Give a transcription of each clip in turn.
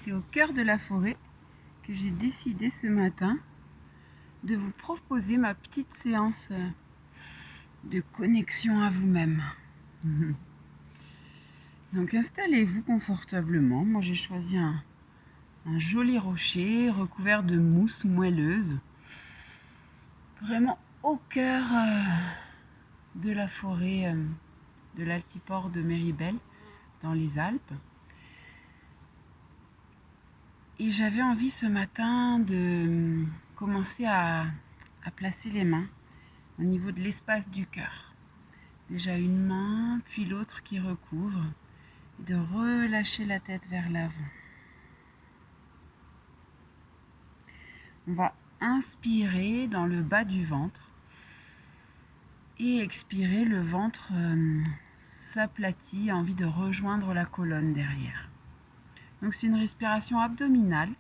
C'est au cœur de la forêt que j'ai décidé ce matin de vous proposer ma petite séance de connexion à vous-même. Donc installez-vous confortablement. Moi j'ai choisi un joli rocher recouvert de mousse moelleuse, vraiment au cœur de la forêt de l'altiport de Méribel dans les Alpes. Et j'avais envie ce matin de commencer à placer les mains au niveau de l'espace du cœur. Déjà une main, puis l'autre qui recouvre, et de relâcher la tête vers l'avant. On va inspirer dans le bas du ventre et expirer, le ventre s'aplatit, a envie de rejoindre la colonne derrière. Donc c'est une respiration abdominale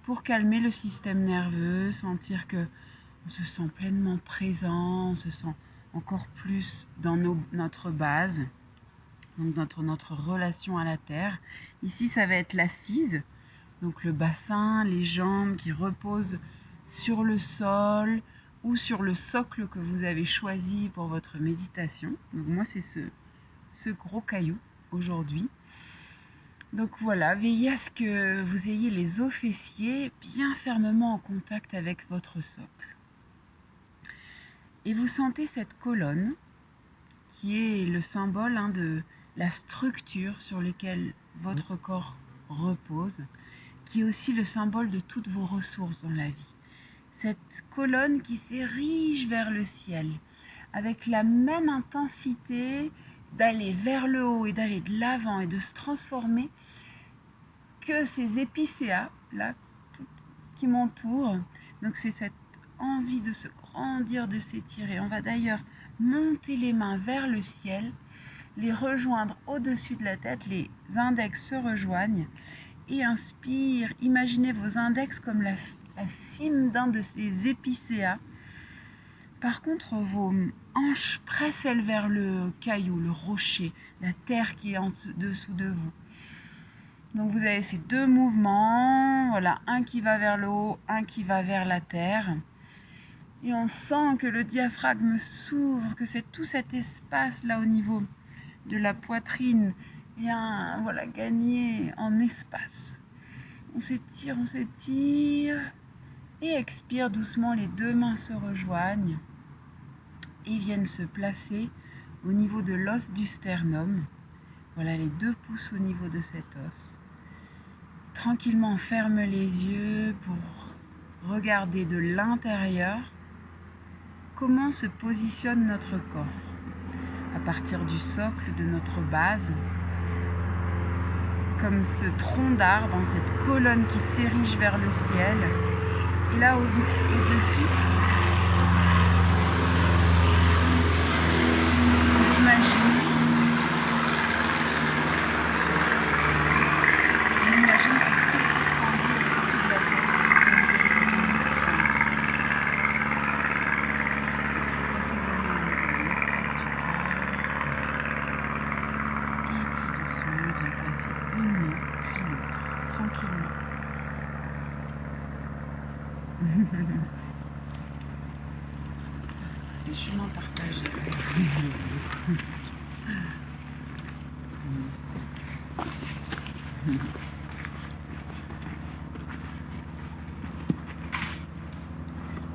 pour calmer le système nerveux, sentir que on se sent pleinement présent, on se sent encore plus dans notre base, donc notre relation à la terre. Ici ça va être l'assise, donc le bassin, les jambes qui reposent sur le sol ou sur le socle que vous avez choisi pour votre méditation. Donc moi c'est ce gros caillou aujourd'hui. Donc voilà, veillez à ce que vous ayez les os fessiers bien fermement en contact avec votre socle. Et vous sentez cette colonne qui est le symbole de la structure sur laquelle votre corps repose, qui est aussi le symbole de toutes vos ressources dans la vie. Cette colonne qui s'érige vers le ciel, avec la même intensité d'aller vers le haut et d'aller de l'avant et de se transformer que ces épicéas là qui m'entourent. Donc c'est cette envie de se grandir, de s'étirer. On va d'ailleurs monter les mains vers le ciel, les rejoindre au-dessus de la tête, les index se rejoignent et inspire. Imaginez vos index comme la cime d'un de ces épicéas. Par contre, vos hanches pressent-elles vers le caillou, le rocher, la terre qui est en dessous de vous. Donc vous avez ces deux mouvements, voilà, un qui va vers le haut, un qui va vers la terre. Et on sent que le diaphragme s'ouvre, que c'est tout cet espace là au niveau de la poitrine vient voilà, gagner en espace. On s'étire et expire doucement, les deux mains se rejoignent et viennent se placer au niveau de l'os du sternum. Voilà, les deux pouces au niveau de cet os. Tranquillement, on ferme les yeux pour regarder de l'intérieur comment se positionne notre corps à partir du socle de notre base, comme ce tronc d'arbre, cette colonne qui s'érige vers le ciel. Et là au-dessus, on imagine ce fil suspendu au-dessus de la tête qui nous donne cette envie de grandir. Placez vos mains au niveau de l'espace du cœur. Et puis doucement, on vient placer une main puis l'autre, tranquillement. C'est chemin partagé.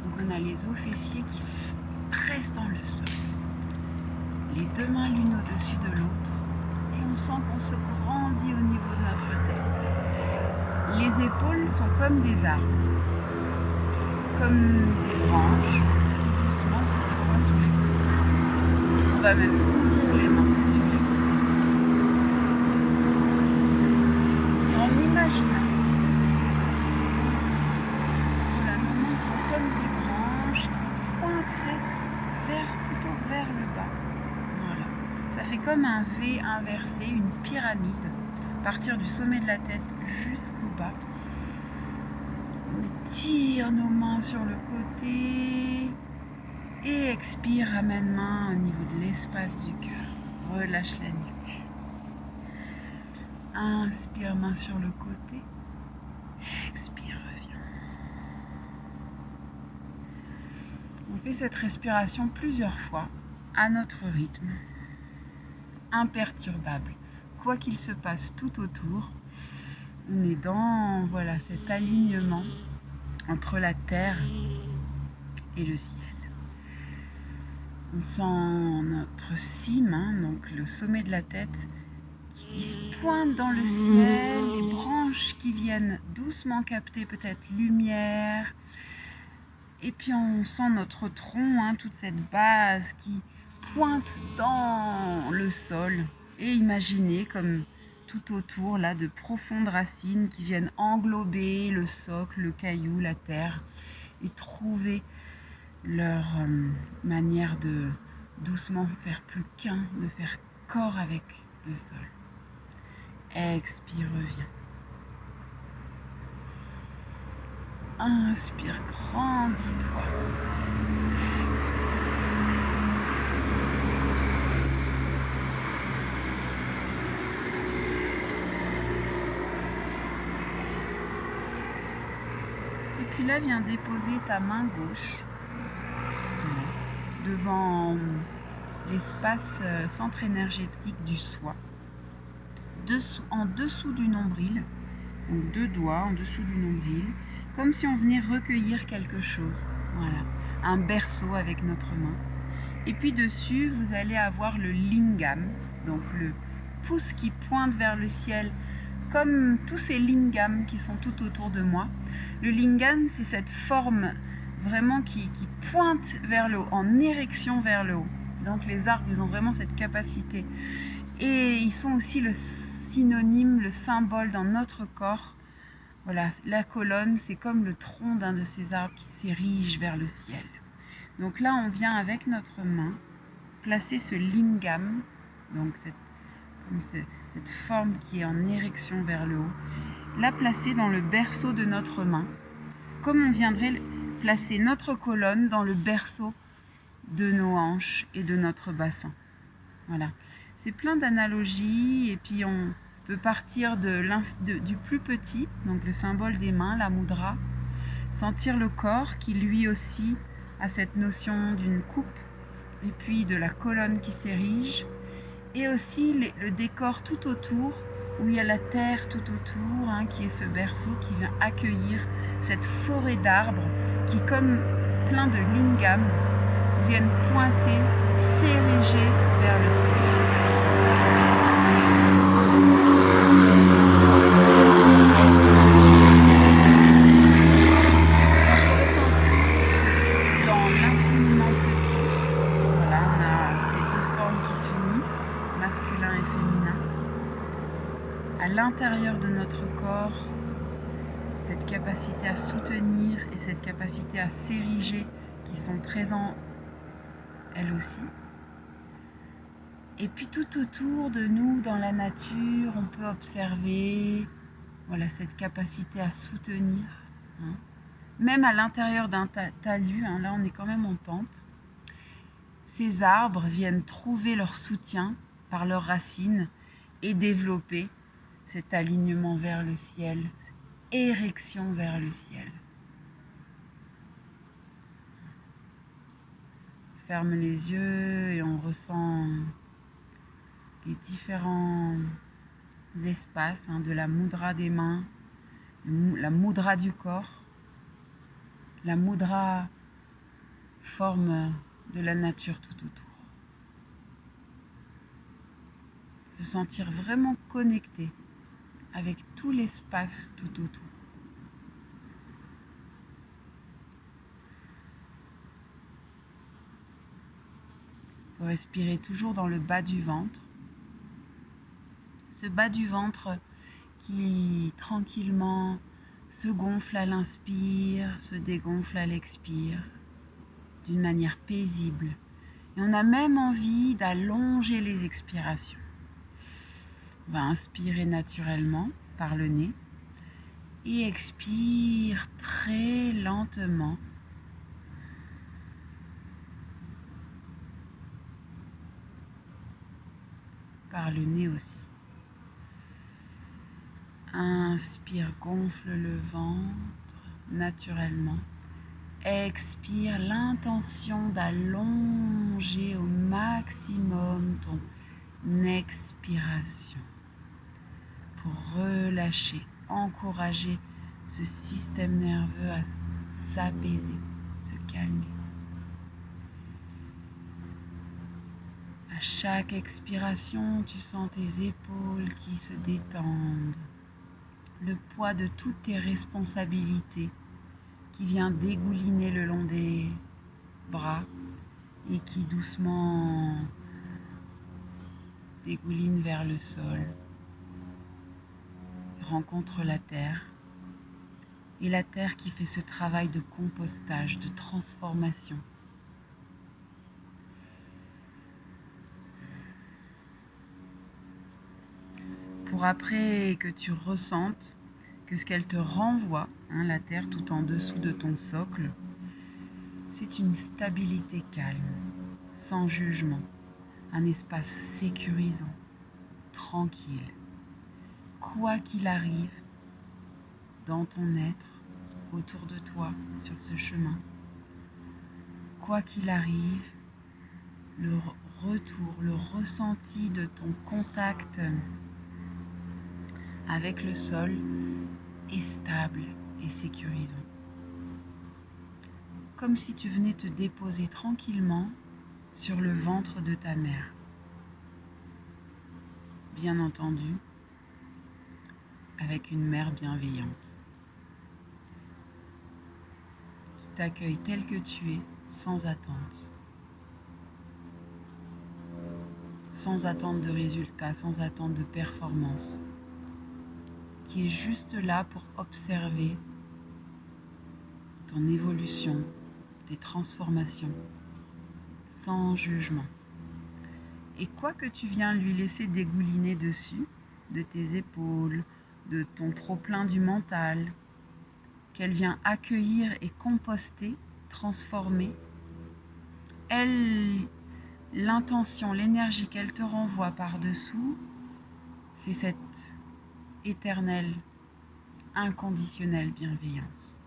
Donc on a les os fessiers qui pressent dans le sol. Les deux mains l'une au-dessus de l'autre. Et on sent qu'on se grandit au niveau de notre tête. Les épaules sont comme des arbres, comme des branches qui doucement se déploient sur les côtés. On va même ouvrir les mains sur les côtés. Et en imaginant que nos mains sont comme des branches qui pointeraient plutôt vers le bas. Voilà. Ça fait comme un V inversé, une pyramide, à partir du sommet de la tête jusqu'au bas. On étire nos mains sur le côté et expire, ramène main au niveau de l'espace du cœur. Relâche la nuque. Inspire, main sur le côté. Expire, reviens. On fait cette respiration plusieurs fois à notre rythme, imperturbable. Quoi qu'il se passe tout autour, on est dans cet alignement entre la terre et le ciel. On sent notre cime, donc le sommet de la tête, qui se pointe dans le ciel, les branches qui viennent doucement capter peut-être lumière. Et puis on sent notre tronc, toute cette base qui pointe dans le sol. Et imaginez comme tout autour là de profondes racines qui viennent englober le socle, le caillou, la terre et trouver leur manière de doucement faire plus qu'un, de faire corps avec le sol. Expire, reviens. Inspire, grandis-toi. Expire. Et puis là, viens déposer ta main gauche devant l'espace centre énergétique du soi, en dessous du nombril, donc 2 doigts en dessous du nombril, comme si on venait recueillir quelque chose. Voilà, un berceau avec notre main. Et puis dessus, vous allez avoir le lingam, donc le pouce qui pointe vers le ciel, comme tous ces lingams qui sont tout autour de moi. Le lingam, c'est cette forme vraiment qui pointe vers le haut, en érection vers le haut. Donc les arbres, ils ont vraiment cette capacité. Et ils sont aussi le synonyme, le symbole dans notre corps. Voilà, la colonne, c'est comme le tronc d'un de ces arbres qui s'érige vers le ciel. Donc là, on vient avec notre main placer ce lingam, donc cette forme qui est en érection vers le haut, la placer dans le berceau de notre main, comme on viendrait placer notre colonne dans le berceau de nos hanches et de notre bassin. Voilà, c'est plein d'analogies et puis on peut partir du plus petit, donc le symbole des mains, la mudra, sentir le corps qui lui aussi a cette notion d'une coupe et puis de la colonne qui s'érige et aussi le décor tout autour où il y a la terre tout autour qui est ce berceau qui vient accueillir cette forêt d'arbres qui comme plein de lingam viennent pointer, s'ériger vers le ciel. À l'intérieur de notre corps, cette capacité à soutenir et cette capacité à s'ériger qui sont présents elles aussi. Et puis tout autour de nous, dans la nature, on peut observer cette capacité à soutenir. Même à l'intérieur d'un talus, là on est quand même en pente, ces arbres viennent trouver leur soutien par leurs racines et développer cet alignement vers le ciel, cette érection vers le ciel. On ferme les yeux et on ressent les différents espaces de la mudra des mains, la mudra du corps, la mudra forme de la nature tout autour. Se sentir vraiment connecté avec tout l'espace tout autour. Il faut respirer toujours dans le bas du ventre. Ce bas du ventre qui tranquillement se gonfle à l'inspire, se dégonfle à l'expire, d'une manière paisible. Et on a même envie d'allonger les expirations. On va inspirer naturellement par le nez et expire très lentement. Par le nez aussi. Inspire, gonfle le ventre naturellement. Expire, l'intention d'allonger au maximum ton expiration pour relâcher, encourager ce système nerveux à s'apaiser, se calmer. À chaque expiration, tu sens tes épaules qui se détendent, le poids de toutes tes responsabilités qui vient dégouliner le long des bras et qui doucement dégouline vers le sol, rencontre la terre, et la terre qui fait ce travail de compostage, de transformation. Pour après que tu ressentes que ce qu'elle te renvoie, la terre tout en dessous de ton socle, c'est une stabilité calme, sans jugement, un espace sécurisant, tranquille. Quoi qu'il arrive dans ton être, autour de toi, sur ce chemin, quoi qu'il arrive, le retour, le ressenti de ton contact avec le sol est stable et sécurisant. Comme si tu venais te déposer tranquillement sur le ventre de ta mère. Bien entendu, avec une mère bienveillante, qui t'accueille tel que tu es, sans attente. Sans attente de résultats, sans attente de performance, qui est juste là pour observer ton évolution, tes transformations, sans jugement. Et quoi que tu viens lui laisser dégouliner dessus, de tes épaules, de ton trop-plein du mental, qu'elle vient accueillir et composter, transformer, elle, l'intention, l'énergie qu'elle te renvoie par-dessous, c'est cette éternelle, inconditionnelle bienveillance.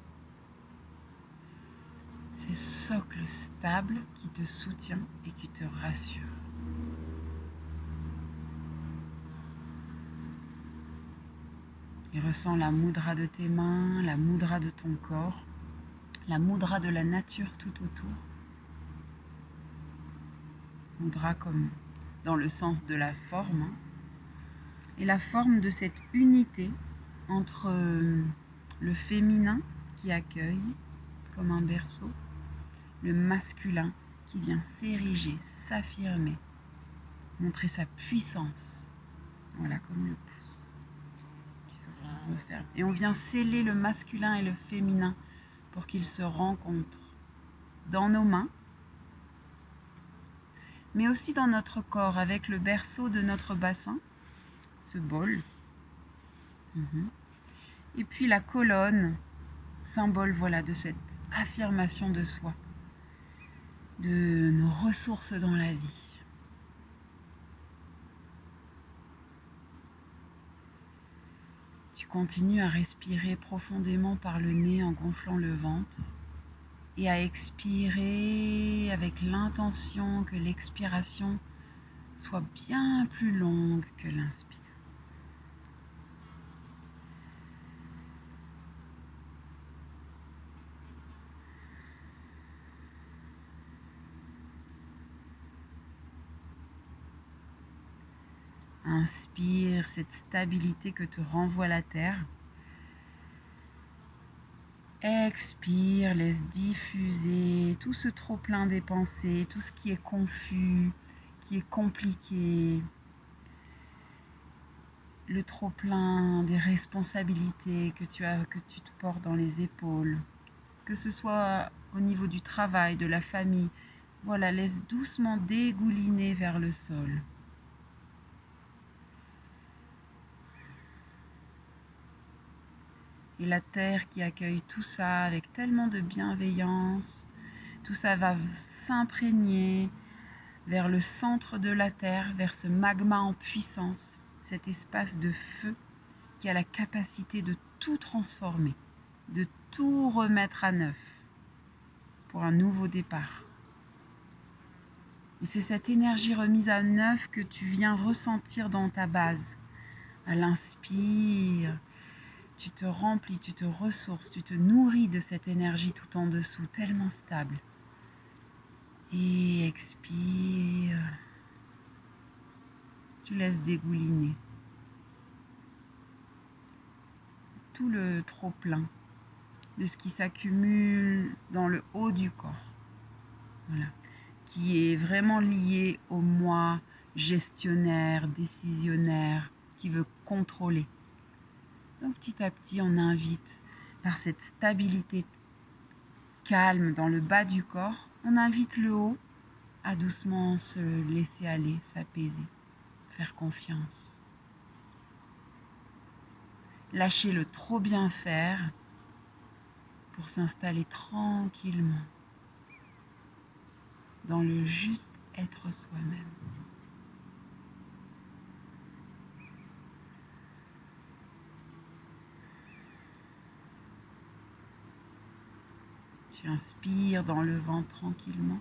C'est ce socle stable qui te soutient et qui te rassure. Et ressens la mudra de tes mains, la mudra de ton corps, la mudra de la nature tout autour. Mudra comme dans le sens de la forme, et la forme de cette unité entre le féminin qui accueille comme un berceau, le masculin qui vient s'ériger, s'affirmer, montrer sa puissance, voilà, comme le pouce qui se referme. Et on vient sceller le masculin et le féminin pour qu'ils se rencontrent dans nos mains, mais aussi dans notre corps, avec le berceau de notre bassin, ce bol. Et puis la colonne, symbole, voilà, de cette affirmation de soi, de nos ressources dans la vie. Tu continues à respirer profondément par le nez en gonflant le ventre et à expirer avec l'intention que l'expiration soit bien plus longue que l'inspire. Inspire cette stabilité que te renvoie la terre. Expire, laisse diffuser tout ce trop-plein des pensées, tout ce qui est confus, qui est compliqué, le trop-plein des responsabilités que tu te portes dans les épaules, que ce soit au niveau du travail, de la famille. Voilà, laisse doucement dégouliner vers le sol. Et la terre qui accueille tout ça avec tellement de bienveillance, tout ça va s'imprégner vers le centre de la terre, vers ce magma en puissance, cet espace de feu qui a la capacité de tout transformer, de tout remettre à neuf pour un nouveau départ. Et c'est cette énergie remise à neuf que tu viens ressentir dans ta base. À l'inspire, tu te remplis, tu te ressources, tu te nourris de cette énergie tout en dessous, tellement stable. Et expire, tu laisses dégouliner tout le trop-plein de ce qui s'accumule dans le haut du corps. Voilà. Qui est vraiment lié au moi gestionnaire, décisionnaire, qui veut contrôler. Donc petit à petit, on invite, par cette stabilité calme dans le bas du corps, on invite le haut à doucement se laisser aller, s'apaiser, faire confiance. Lâcher le trop bien faire pour s'installer tranquillement dans le juste être soi-même. Tu inspires dans le ventre tranquillement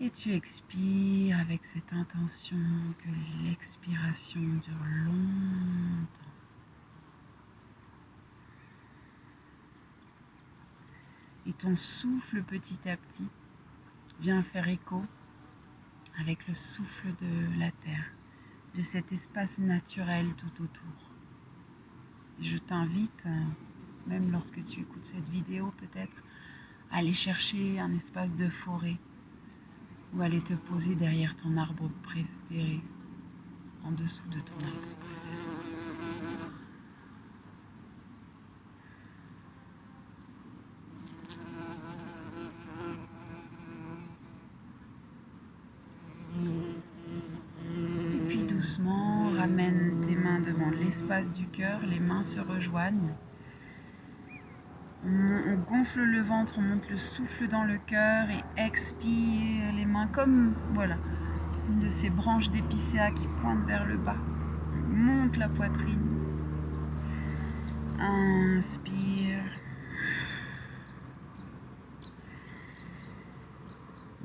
et tu expires avec cette intention que l'expiration dure longtemps. Et ton souffle petit à petit vient faire écho avec le souffle de la terre, de cet espace naturel tout autour. Et je t'invite, même lorsque tu écoutes cette vidéo peut-être, à aller chercher un espace de forêt ou aller te poser derrière ton arbre préféré, en dessous de ton arbre. Et puis doucement, ramène tes mains devant l'espace du cœur, les mains se rejoignent. On gonfle le ventre, on monte le souffle dans le cœur et expire les mains comme, voilà, une de ces branches d'épicéa qui pointent vers le bas. On monte la poitrine. Inspire.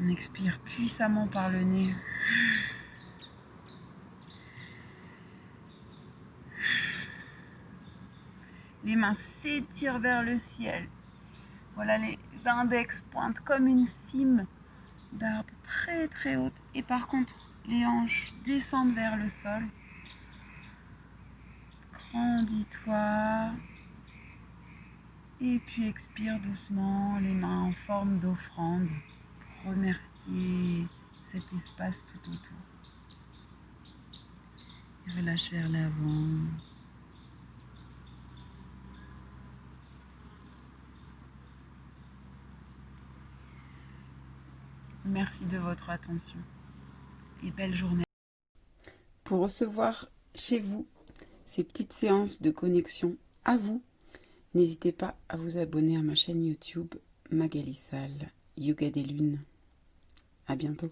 On expire puissamment par le nez. Les mains s'étirent vers le ciel. Voilà, les index pointent comme une cime d'arbre très très haute. Et par contre, les hanches descendent vers le sol. Grandis-toi. Et puis expire doucement, les mains en forme d'offrande pour remercier cet espace tout autour. Et relâche vers l'avant. Merci de votre attention et belle journée. Pour recevoir chez vous ces petites séances de connexion à vous, n'hésitez pas à vous abonner à ma chaîne YouTube Magali Sall, Yoga des Lunes. À bientôt.